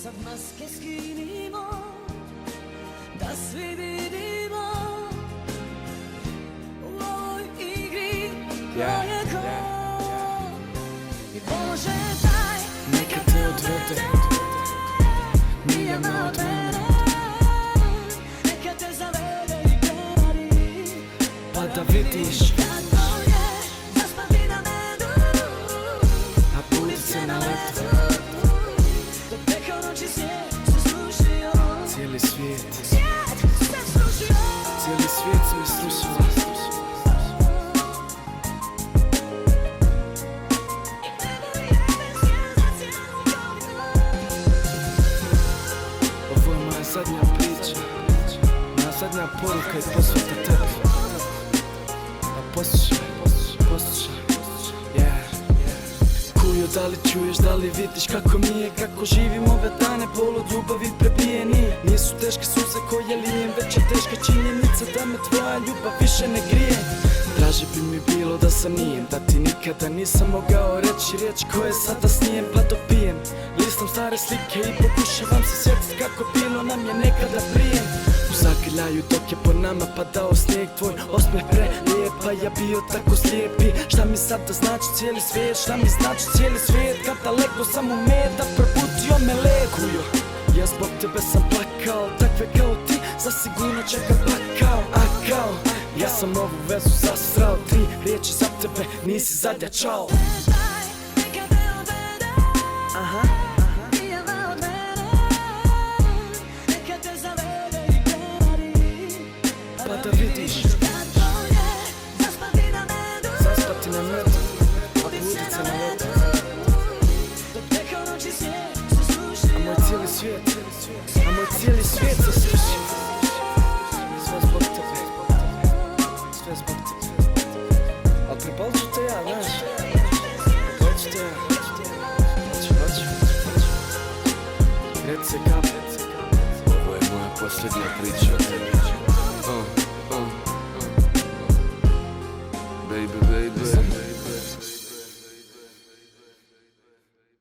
Sad maske skinimo, da svi vidimo u ovoj igri ko je ko. I Bože daj, neka te odvede miljama od mene, neka te zavede i prevari, pa da vidiš kako je zaspavi na medu, a budi se na letu. do preko noći svijet se srušio, Cijeli svijet, svijet se srušio. cijeli svijet se mi srušio. Ovo je moja zadnja priča, moja zadnja poruka i posveta tebi. Pa poslušaj, yeah. Kujo, da li čuješ, da li vidiš kako mi je, kako živim ove dane, bol od ljubavi prebijeni. Nisu teške suze koje lijem, već je teška činjenica da me tvoja ljubav više ne grije. Draže bi mi bilo da sam nijem, da ti nikada nisam mogao reći riječ koje sada snijem pa dopijem. Listam stare slike i pokušavam se sjetit kako bilo nam je nekada prije. U zagrljaju dok je po nama padao snijeg, tvoj osmeh prelijepa, ja bio tako slijepi. Šta mi sada znači cijeli svijet, šta mi znači cijeli svijet, kad daleko sam u meda probudio me led. Kujo, ja zbog tebe sam plakao, takve kao ti zasigurno će ga plakao. A kao, ja sam ovu vezu zasrao, 3 riječi za tebe, nisi zadnja, čao. Pa da vidiš, zaspati na medu, a budi se na letu. A moj cijeli svijet se srušio. Sve zbog tebe, sve zbog tebe. Al prepalit ću te ja, znaš, prepalit ću te ja. Hoću. Reci se kape. Ovo je moja posljednja priča o tebi.